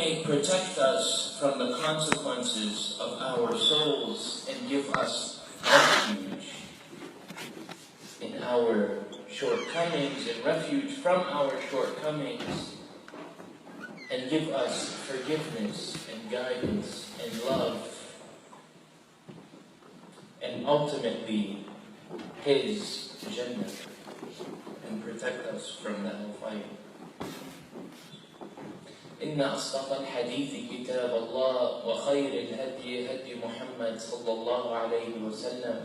May protect us from the consequences of our souls and give us refuge in our shortcomings and refuge from our shortcomings, and give us forgiveness and guidance and love, and ultimately His Jannah, and protect us from the hellfire. إن أصدق الحديث كتاب الله وخير الهدي هدي محمد صلى الله عليه وسلم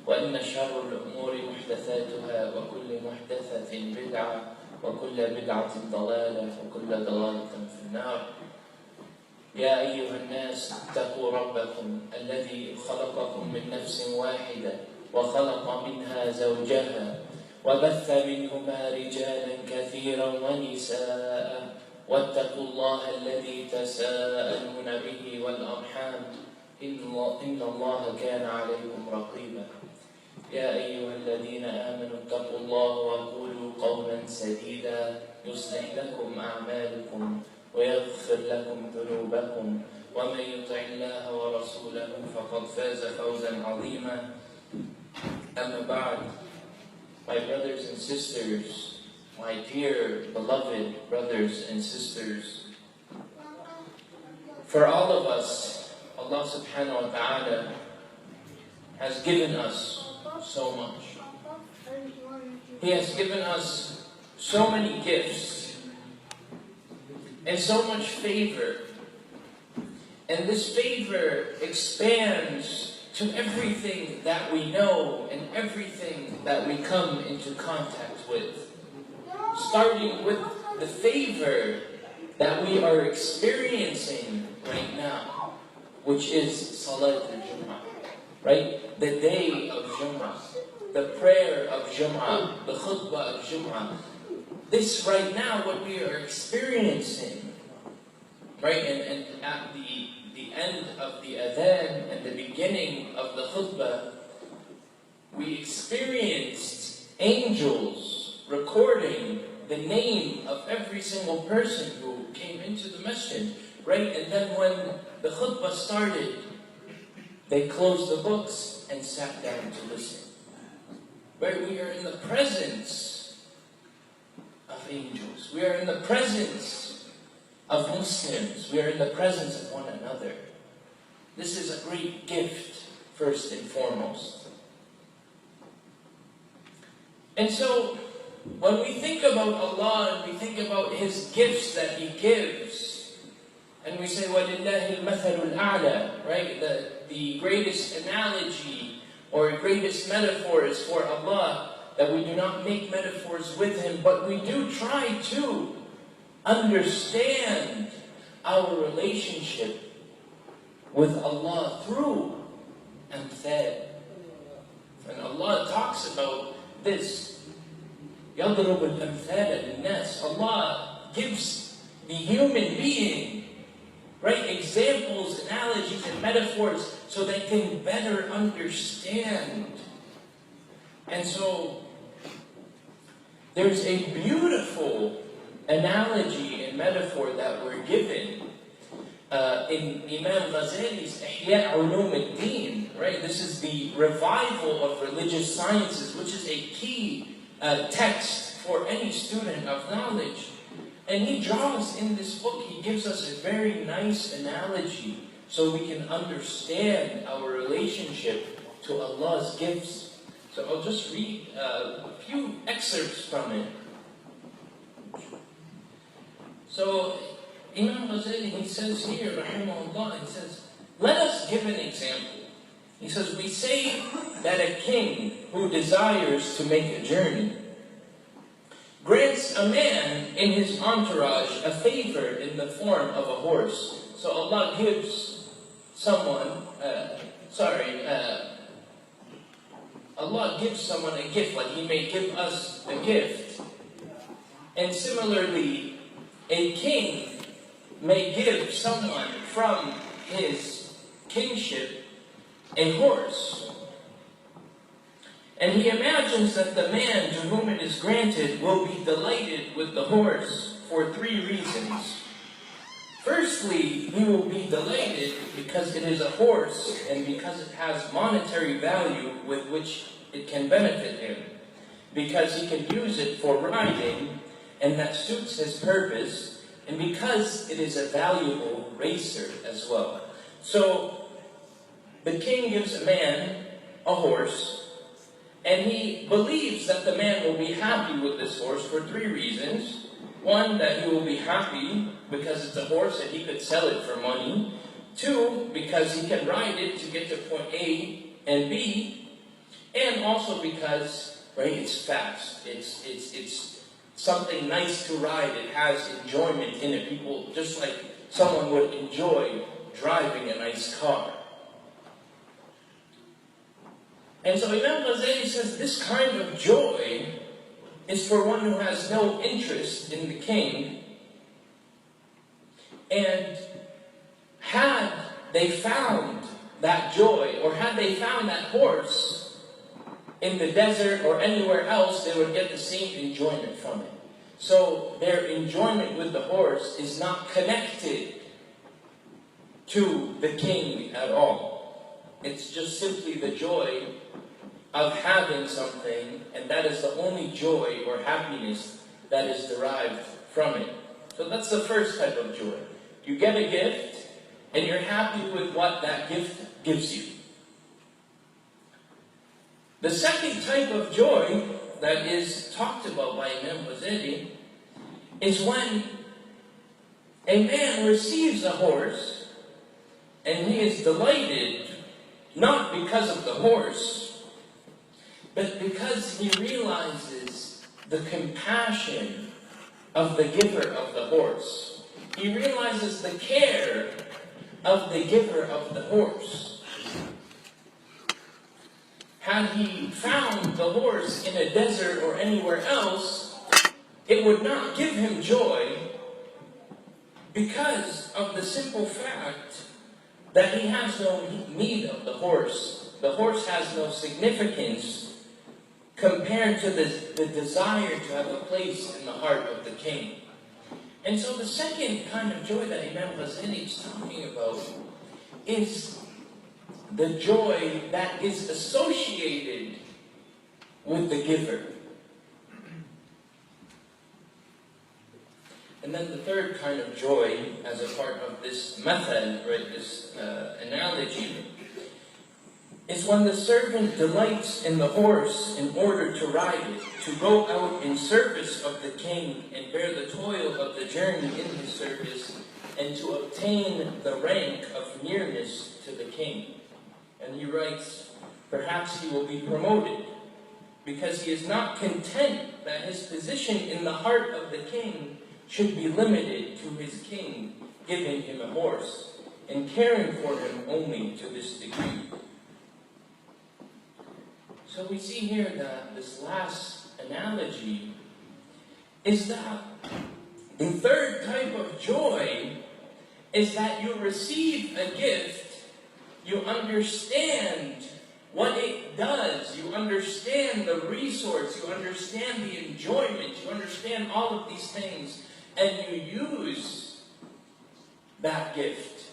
وإن شر الأمور محدثاتها وكل محدثة بدعة وكل بدعة ضلالة وكل ضلالة في النار. يا أيها الناس اتقوا ربكم الذي خلقكم من نفس واحدة وخلق منها زوجها وبث منهما رجالا كثيرا ونساء واتقوا الله الذي تساءلون به والأرحام إن الله كان عليكم رقيبا. يا أيها الذين آمنوا اتقوا الله وقولوا قولا سديدا يصلح لكم أعمالكم ويغفر لكم ذنوبكم ومن يطع الله ورسوله فقد فاز فوزا عظيما. أما بعد, my brothers and sisters, my dear beloved brothers and sisters, for all of us, Allah subhanahu wa ta'ala has given us so much. He has given us so many gifts and so much favor. And this favor expands to everything that we know and everything that we come into contact with. Starting with the favor that we are experiencing right now, which is Salat al-Jum'ah, right? The day of Jum'ah, the prayer of Jum'ah, the Khutbah of Jum'ah. This right now, what we are experiencing, right? And at the end of the adhan and the beginning of the Khutbah, we experienced angels recording the name of every single person who came into the masjid, right? And then when the khutbah started, they closed the books and sat down to listen. Right? We are in the presence of angels. We are in the presence of Muslims. We are in the presence of one another. This is a great gift, first and foremost. And so, when we think about Allah and we think about His gifts that He gives, and we say, وَلِلَّهِ الْمَثَلُ الْأَعْلَى, right? The greatest analogy or greatest metaphor is for Allah, that we do not make metaphors with Him, but we do try to understand our relationship with Allah through amthal. And Allah talks about this. يَضْرُبُ الْأَمْثَالَ لِلنَّاسِ. Allah gives the human being, right, examples, analogies, and metaphors so they can better understand. And so, there's a beautiful analogy and metaphor that we're given in Imam Ghazali's Ihya Ulum al-Din, right? This is the revival of religious sciences, which is a key text for any student of knowledge. And he draws in this book, he gives us a very nice analogy so we can understand our relationship to Allah's gifts. So I'll just read a few excerpts from it. So Imam Ghazali, he says here, rahimahullah, he says, let us give an example. He says, we say that a king who desires to make a journey grants a man in his entourage a favor in the form of a horse. So Allah gives someone, Allah gives someone a gift, like He may give us a gift. And similarly, a king may give someone from his kingship a horse. And he imagines that the man to whom it is granted will be delighted with the horse for three reasons. Firstly, he will be delighted because it is a horse and because it has monetary value with which it can benefit him. Because he can use it for riding and that suits his purpose, and because it is a valuable racer as well. So, the king gives a man a horse, and he believes that the man will be happy with this horse for 3 reasons. One, that he will be happy because it's a horse and he could sell it for money. 2, because he can ride it to get to point A and B. And also because, right, it's fast. It's something nice to ride. It has enjoyment in it. People, just like someone would enjoy driving a nice car. And so Imam Ghazali says this kind of joy is for one who has no interest in the king. And had they found that joy, or had they found that horse in the desert or anywhere else, they would get the same enjoyment from it. So their enjoyment with the horse is not connected to the king at all. It's just simply the joy of having something, and that is the only joy or happiness that is derived from it. So that's the first type of joy. You get a gift, and you're happy with what that gift gives you. The second type of joy that is talked about by Imam Ghazali is when a man receives a horse, and he is delighted not because of the horse, but because he realizes the compassion of the giver of the horse. He realizes the care of the giver of the horse. Had he found the horse in a desert or anywhere else, it would not give him joy because of the simple fact that he has no need of the horse. The horse has no significance compared to the desire to have a place in the heart of the king. And so the second kind of joy that Imam Ghazali is talking about is the joy that is associated with the giver. And then the third kind of joy, as a part of this method, right, this analogy, is when the servant delights in the horse in order to ride it, to go out in service of the king and bear the toil of the journey in his service, and to obtain the rank of nearness to the king. And he writes, perhaps he will be promoted, because he is not content that his position in the heart of the king should be limited to his king giving him a horse, and caring for him only to this degree. So we see here that this last analogy is that the third type of joy is that you receive a gift, you understand what it does, you understand the resource, you understand the enjoyment, you understand all of these things, and you use that gift,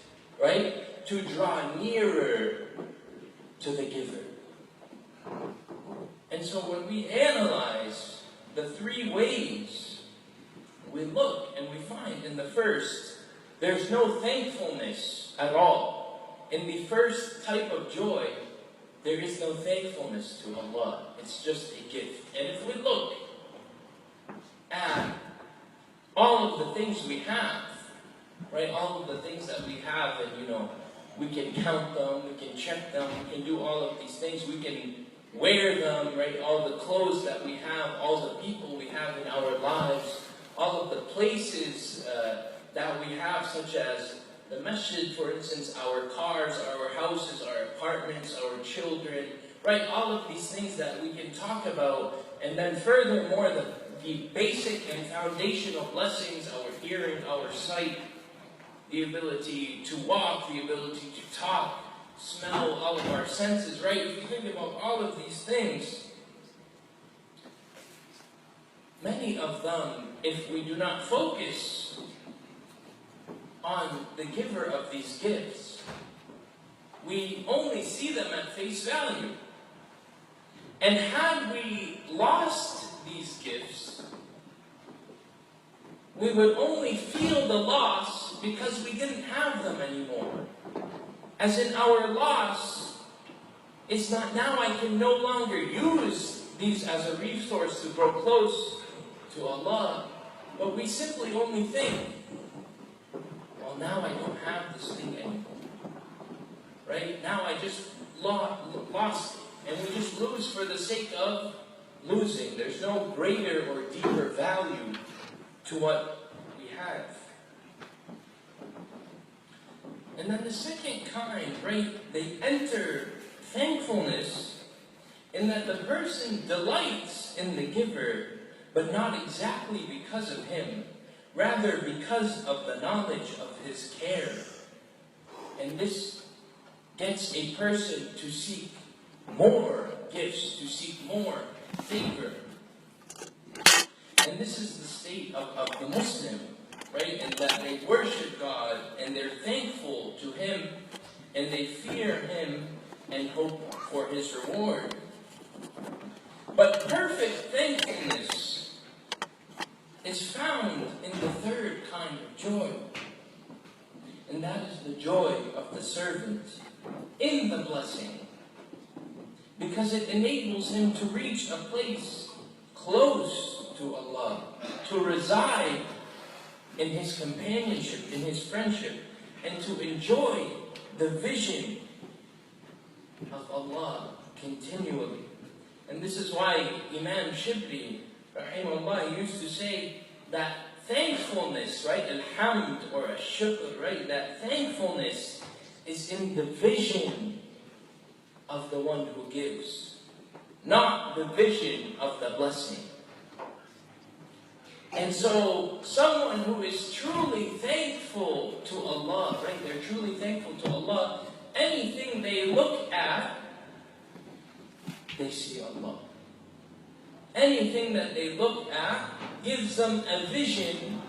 right, to draw nearer to the giver. And so when we analyze the 3 ways, we look and we find in the first, there's no thankfulness at all. In the first type of joy, there is no thankfulness to Allah. It's just a gift. And if we look at all of the things we have, right, all of the things that we have, and we can count them, we can check them, we can do all of these things, we can wear them, right, all the clothes that we have, all the people we have in our lives, all of the places that we have, such as the masjid, for instance, our cars, our houses, our apartments, our children, right, all of these things that we can talk about. And then furthermore, the basic and foundational blessings, our hearing, our sight, the ability to walk, the ability to talk, smell, all of our senses, right? If you think about all of these things, many of them, if we do not focus on the giver of these gifts, we only see them at face value. And had we lost these gifts, we would only feel the loss because we didn't have them anymore. As in, our loss is not now I can no longer use these as a resource to grow close to Allah, but we simply only think, well, now I don't have this thing anymore. Right? Now I just lost it. And we just lose for the sake of losing. There's no greater or deeper value to what we have. And then the second kind, right, they enter thankfulness in that the person delights in the giver, but not exactly because of him, rather because of the knowledge of his care. And this gets a person to seek more gifts, to seek more favor. And this is the state of the Muslim, right? And that they worship God, and they're thankful to Him, and they fear Him, and hope for His reward. But perfect thankfulness is found in the third kind of joy. And that is the joy of the servant in the blessing. Because it enables him to reach a place close to Allah, to reside in His companionship, in His friendship, and to enjoy the vision of Allah continually. And this is why Imam Shibli, rahimahullah, used to say that thankfulness, right, alhamd or shukr, right, that thankfulness is in the vision of the one who gives, not the vision of the blessing. And so, someone who is truly thankful to Allah, right, they're truly thankful to Allah, anything they look at, they see Allah. Anything that they look at gives them a vision,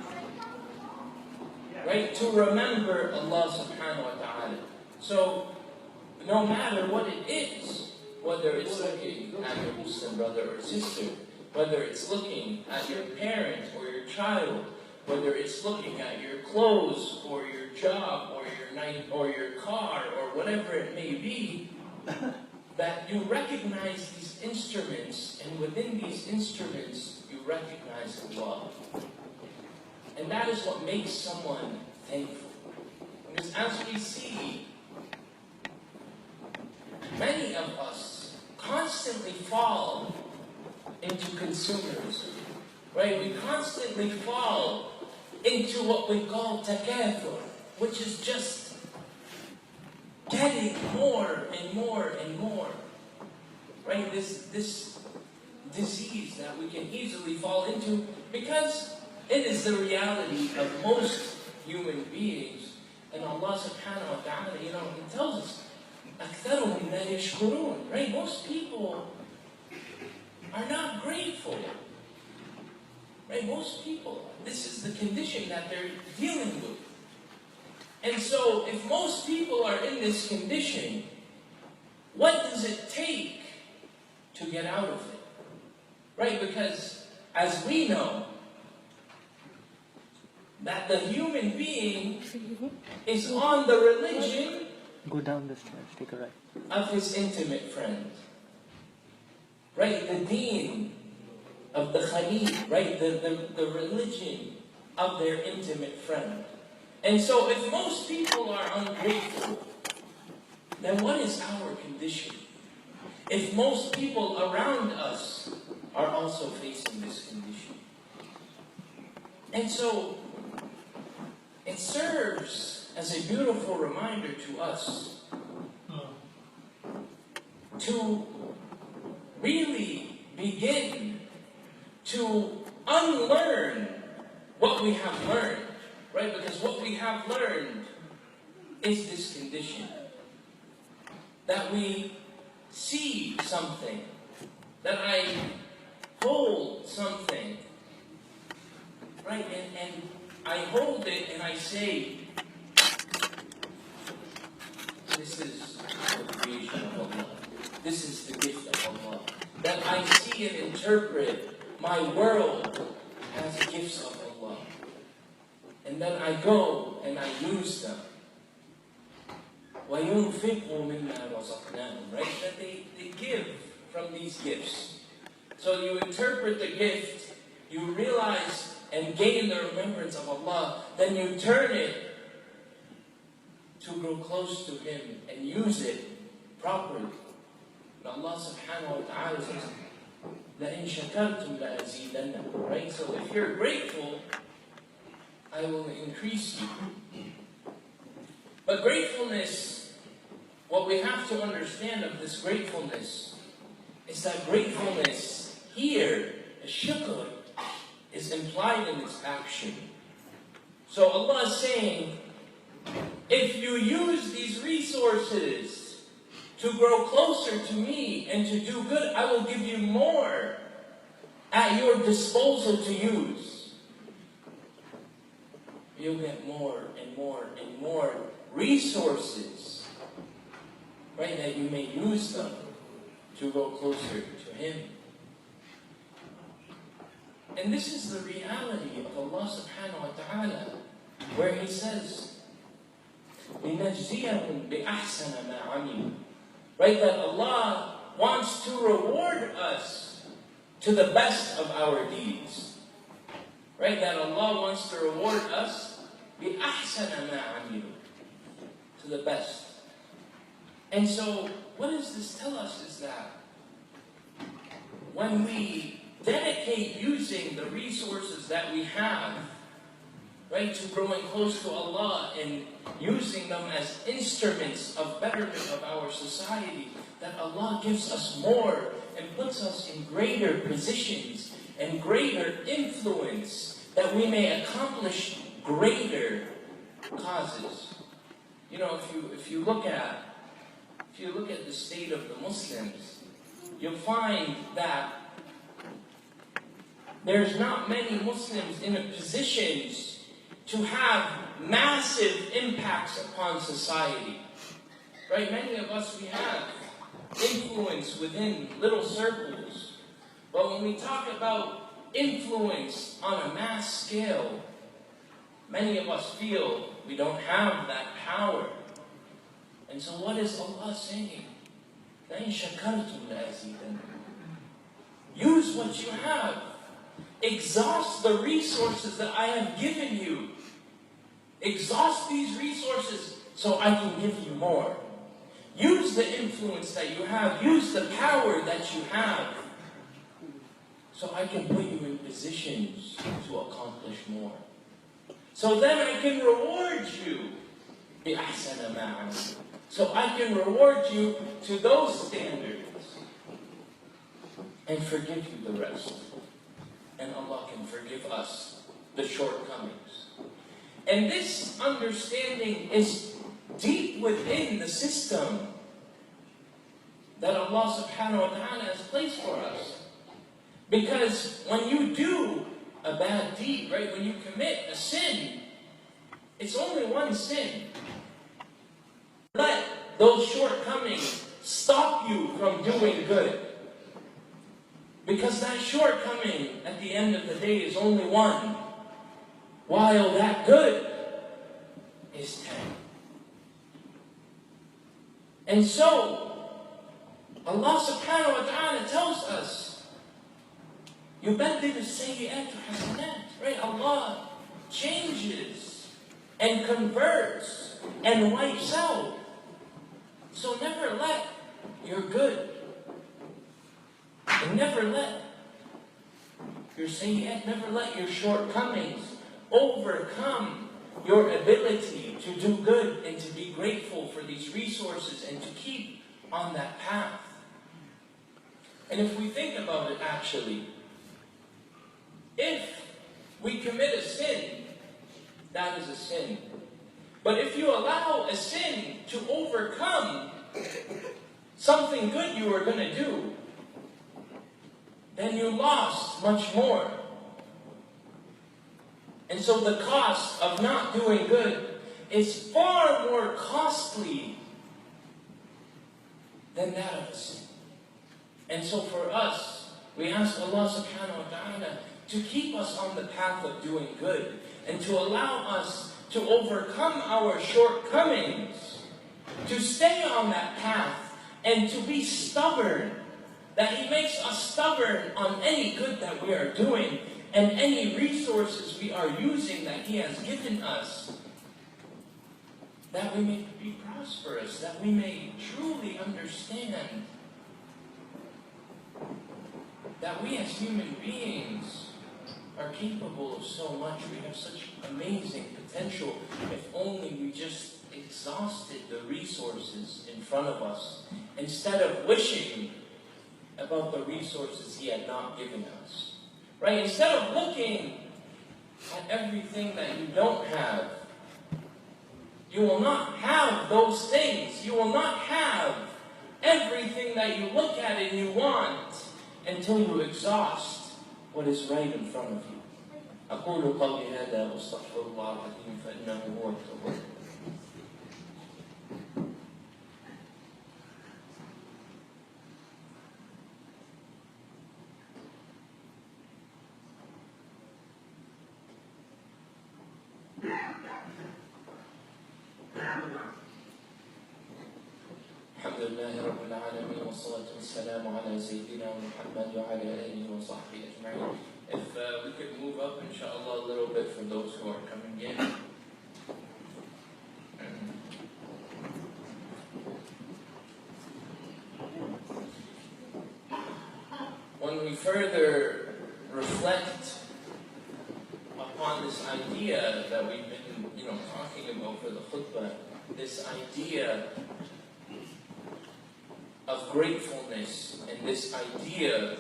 right, to remember Allah subhanahu wa ta'ala. So, no matter what it is, whether it's looking at your Muslim brother or sister, whether it's looking at your parent or your child, whether it's looking at your clothes or your job or your night or your car or whatever it may be, that you recognize these instruments, and within these instruments you recognize Allah. And that is what makes someone thankful. Because as we see, many of us constantly fall into consumerism, right? We constantly fall into what we call takathur, which is just getting more and more and more, right? This disease that we can easily fall into because it is the reality of most human beings. And Allah subhanahu wa ta'ala, He tells us, أَكْثَرُهُمْ لَا يَشْكُرُونَ, right? Most people are not grateful. Right? Most people, this is the condition that they're dealing with. And so, if most people are in this condition, what does it take to get out of it? Right? Because, as we know, that the human being is on the religion, go down the stairs, take a right, of his intimate friend. Right? The deen of the Khalil, right? The religion of their intimate friend. And so if most people are ungrateful, then what is our condition? If most people around us are also facing this condition. And so it serves as a beautiful reminder to us to really begin to unlearn what we have learned, right? Because what we have learned is this condition. That we see something, that I hold something, right? And I hold it and I say, this is the gift of Allah. That I see and interpret my world as gifts of Allah. And then I go and I use them. وَيُنْفِقُوا مِمَّا رَزَقْنَاهُمْ. Right? That they give from these gifts. So you interpret the gift, you realize and gain the remembrance of Allah, then you turn it to grow close to Him and use it properly. And Allah subhanahu wa ta'ala says, لَإِن شَكَرْتُمْ لَأَزِيدَنَّكُمْ. Right? So if you're grateful, I will increase you. But gratefulness, what we have to understand of this gratefulness is that gratefulness here, shukr, is implied in its action. So Allah is saying, if you use these resources to grow closer to me and to do good, I will give you more at your disposal to use. You'll get more and more and more resources, right, that you may use them to go closer to Him. And this is the reality of Allah subhanahu wa ta'ala, where He says, لِنَجْزِيَهُمْ بِأَحْسَنَ مَا عَمِلُوا. Right, that Allah wants to reward us to the best of our deeds. Right, that Allah wants to reward us بِأَحْسَنَ مَا عَمِلُوا, to the best. And so, what does this tell us is that when we dedicate using the resources that we have, right, to growing close to Allah and using them as instruments of betterment of our society, that Allah gives us more and puts us in greater positions and greater influence, that we may accomplish greater causes. You know, if you look at the state of the Muslims, you'll find that there's not many Muslims in positions to have massive impacts upon society. Right? Many of us, we have influence within little circles. But when we talk about influence on a mass scale, many of us feel we don't have that power. And so what is Allah saying? لَإِن شَكَرْتُمْ لَأَزِيدَنَّكُمْ. Use what you have. Exhaust the resources that I have given you. Exhaust these resources so I can give you more. Use the influence that you have. Use the power that you have so I can put you in positions to accomplish more. So then I can reward you بِأَحْسَنَ مَا عَمِلُوا. So I can reward you to those standards and forgive you the rest. And Allah can forgive us the shortcomings. And this understanding is deep within the system that Allah subhanahu wa ta'ala has placed for us. Because when you do a bad deed, right, when you commit a sin, it's only one sin. Let those shortcomings stop you from doing good. Because that shortcoming at the end of the day is only one, while that good is 10. And so, Allah subhanahu wa ta'ala tells us, يُبَدِّلُ السَّيِّئَاتُ حَسَنَاتٍ. Right? Allah changes and converts and wipes out. So never let your good, and never let your sayyat, never let your shortcomings overcome your ability to do good and to be grateful for these resources and to keep on that path. And if we think about it actually, if we commit a sin, that is a sin. But if you allow a sin to overcome something good you were going to do, then you lost much more. And so the cost of not doing good is far more costly than that of a sin. And so for us, we ask Allah subhanahu wa ta'ala to keep us on the path of doing good and to allow us to overcome our shortcomings, to stay on that path and to be stubborn, that He makes us stubborn on any good that we are doing and any resources we are using that He has given us, that we may be prosperous, that we may truly understand that we as human beings are capable of so much. We have such amazing potential if only we just exhausted the resources in front of us instead of wishing about the resources He had not given us. Right? Instead of looking at everything that you don't have, you will not have those things. You will not have everything that you look at and you want until you exhaust what is right in front of you. أقول قولي هذا وأستغفر الله العظيم فإنه هو التواب. الحمد لله رب العالمين والصلاة والسلام على سيدنا محمد وعلى آله وصحبه أجمعين. If we could move up, inshallah, a little bit for those who are coming in. When we further reflect upon this idea that we've been, talking about for the khutbah, this idea of gratefulness and this idea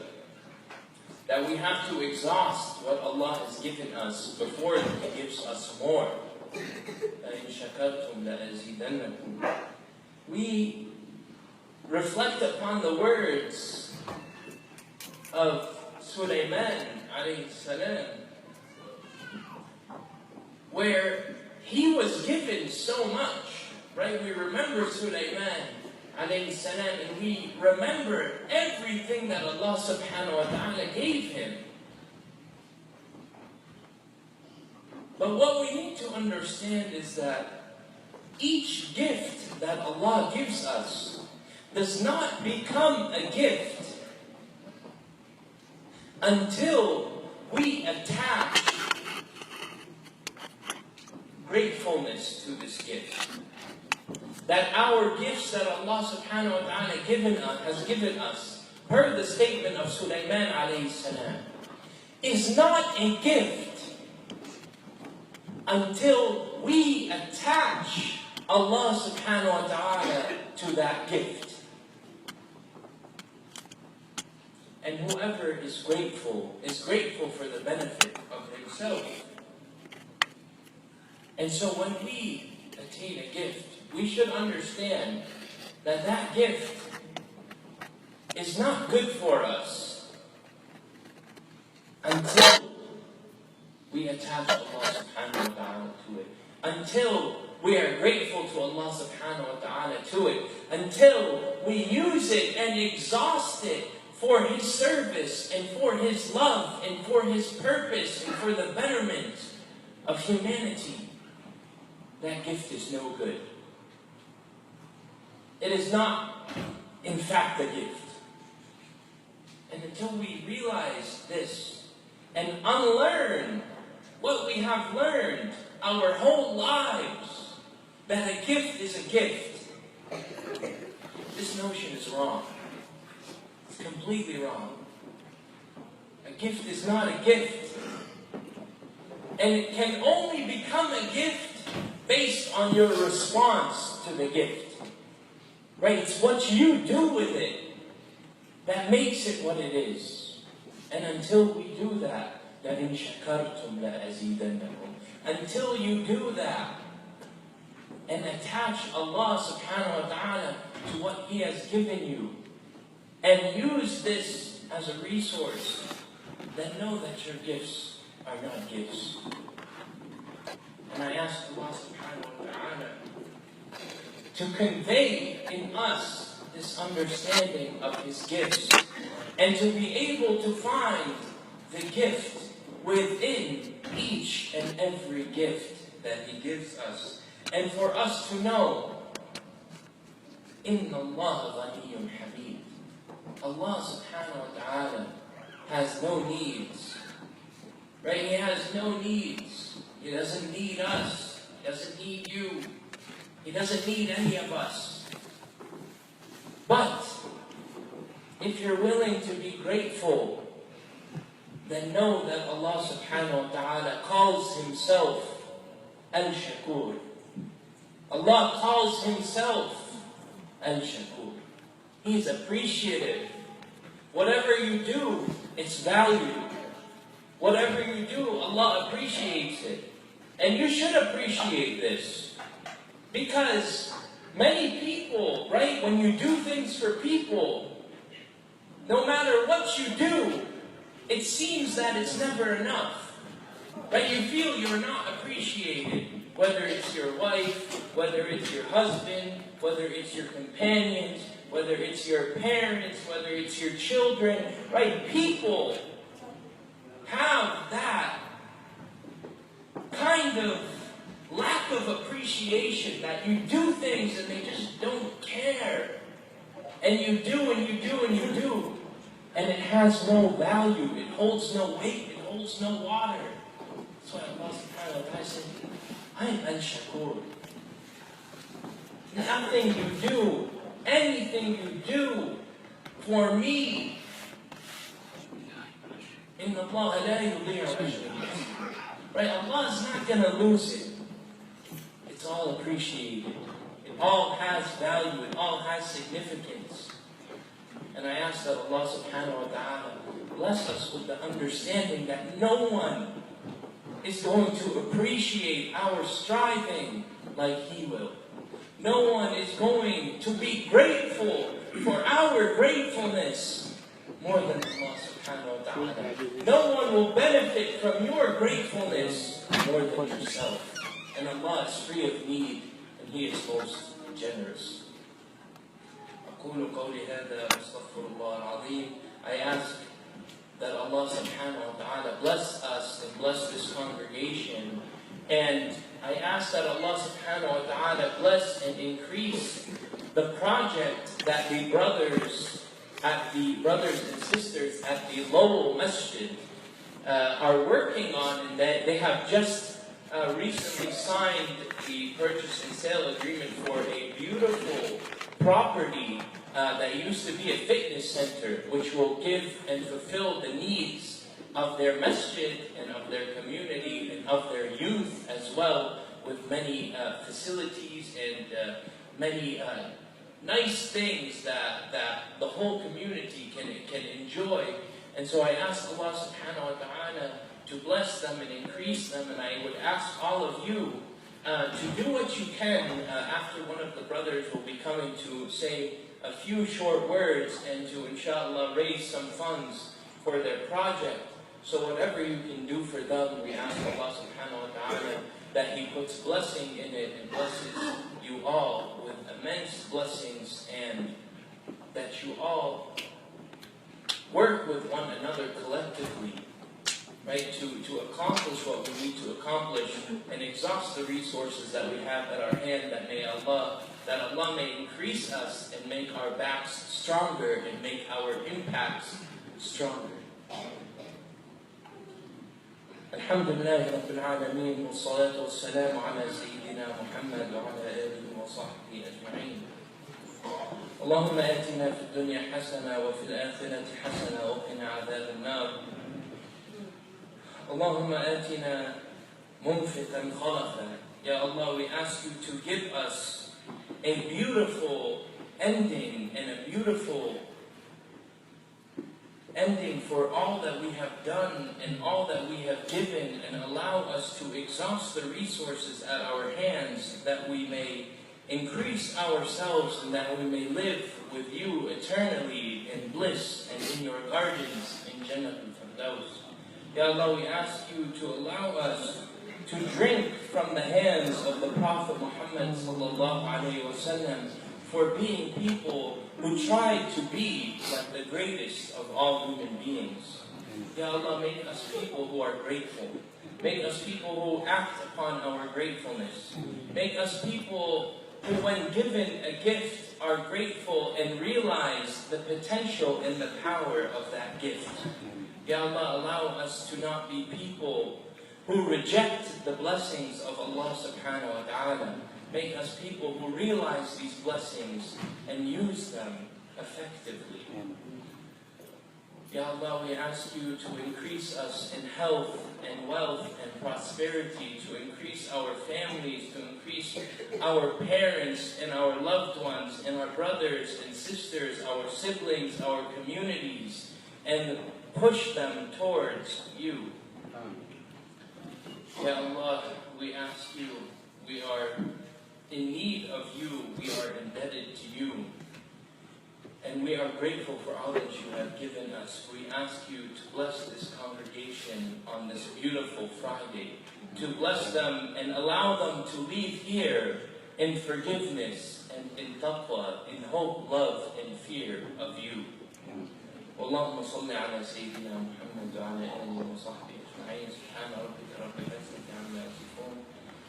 that we have to exhaust what Allah has given us before He gives us more. We reflect upon the words of Sulaiman alayhi salam, where he was given so much, right? We remember Sulaiman alayhi salam, and we remember everything that Allah subhanahu wa ta'ala gave him. But what we need to understand is that each gift that Allah gives us does not become a gift until we attach gratefulness to this gift. That our gifts that Allah subhanahu wa ta'ala has given us, per the statement of Sulaiman alayhi salam, is not a gift until we attach Allah subhanahu wa ta'ala to that gift. And whoever is grateful for the benefit of himself. And so when we attain a gift, we should understand that that gift is not good for us until we attach Allah subhanahu wa ta'ala to it. Until we are grateful to Allah subhanahu wa ta'ala to it. Until we use it and exhaust it for His service and for His love and for His purpose and for the betterment of humanity. That gift is no good. It is not, in fact, a gift. And until we realize this and unlearn what we have learned our whole lives, that a gift is a gift, this notion is wrong. It's completely wrong. A gift is not a gift. And it can only become a gift based on your response to the gift. Right? It's what you do with it that makes it what it is. And until we do that, لَإِن شَكَرْتُمْ لَأَزِيدَنَّكُمْ. Until you do that and attach Allah subhanahu wa ta'ala to what He has given you and use this as a resource, then know that your gifts are not gifts. And I ask Allah subhanahu wa ta'ala to convey in us this understanding of His gifts and to be able to find the gift within each and every gift that He gives us. And for us to know, Inna Allah ghaniyyun hamid. Allah subhanahu wa ta'ala has no needs. Right? He has no needs. He doesn't need us. He doesn't need you. He doesn't need any of us. But if you're willing to be grateful, then know that Allah subhanahu wa ta'ala calls Himself Al-Shakur. Allah calls Himself Al-Shakur. He's appreciative. Whatever you do, it's valued. Whatever you do, Allah appreciates it. And you should appreciate this. Because many people, right, when you do things for people, no matter what you do, it seems that it's never enough. Right? You feel you're not appreciated. Whether it's your wife, whether it's your husband, whether it's your companions, whether it's your parents, whether it's your children, right? People have that kind of lack of appreciation that you do things and they just don't care. And you do and you do and you do. And it has no value. It holds no weight. It holds no water. That's why Allah subhanahu wa ta'ala said, I'm Al-Shakur. Nothing you do, anything you do for me, Inna Allah la yudhi'u ajra. Right? Allah is not going to lose it. It's all appreciated. It all has value. It all has significance. And I ask that Allah subhanahu wa ta'ala bless us with the understanding that no one is going to appreciate our striving like He will. No one is going to be grateful for our gratefulness more than Allah subhanahu wa ta'ala. No one will benefit from your gratefulness more than yourself. And Allah is free of need, and He is most generous. أقول قولي هذا وأستغفر الله العظيم. I ask that Allah subhanahu wa ta'ala bless us and bless this congregation. And I ask that Allah subhanahu wa ta'ala bless and increase the project that the brothers and sisters at the Lowell Masjid are working on, and that they have just recently signed the purchase and sale agreement for a beautiful property that used to be a fitness center, which will give and fulfill the needs of their masjid and of their community and of their youth as well, with many facilities and many nice things that the whole community can enjoy. And so I ask Allah subhanahu wa ta'ala to bless them and increase them, and I would ask all of you to do what you can after one of the brothers will be coming to say a few short words and to inshallah raise some funds for their project. So whatever you can do for them, we ask Allah subhanahu wa ta'ala that He puts blessing in it and blesses you all with immense blessings, and that you all work with one another collectively, right, to accomplish what we need to accomplish and exhaust the resources that we have at our hand, that Allah may increase us and make our backs stronger and make our impacts stronger. Alhamdulillah Rabbil Alameen, wa salatu wa salamu ala Sayyidina Muhammad wa ala alihi wa sahbihi ajma'in. اللهم آتنا في الدنيا حسنة وفي الآخرة حسنة وقنا عذاب النار. اللهم آتنا منفقا خلفا. Ya Allah, we ask you to give us a beautiful ending and a beautiful ending for all that we have done and all that we have given, and allow us to exhaust the resources at our hands, that we may increase ourselves and that we may live with you eternally in bliss and in your gardens in Jannah al-Firdaus. Ya Allah, we ask you to allow us to drink from the hands of the Prophet Muhammad sallallahu alaihi wasallam for being people who try to be like the greatest of all human beings. Ya Allah, make us people who are grateful. Make us people who act upon our gratefulness. Make us people who, when given a gift, are grateful and realize the potential and the power of that gift. Ya Allah, allow us to not be people who reject the blessings of Allah subhanahu wa ta'ala. Make us people who realize these blessings and use them effectively. Ya Allah, we ask you to increase us in health and wealth and prosperity, to increase our families, to increase our parents and our loved ones and our brothers and sisters, our siblings, our communities, and push them towards you. Ya Allah, we ask you, we are in need of you, we are indebted to you. And we are grateful for all that you have given us. We ask you to bless this congregation on this beautiful Friday, to bless them and allow them to leave here in forgiveness and in taqwa, in hope, love, and fear of you. اللهم صل على سيدنا محمد وعلى آله وصحبه أجمعين سبحان ربك رب العزة عما يصفون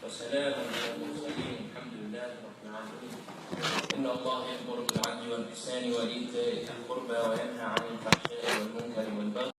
وسلام على المرسلين الحمد لله رب العالمين. إن الله يأمر بالعدل والإحسان وإيتاء ذي القربى وينهى عن الفحشاء والمنكر والبغي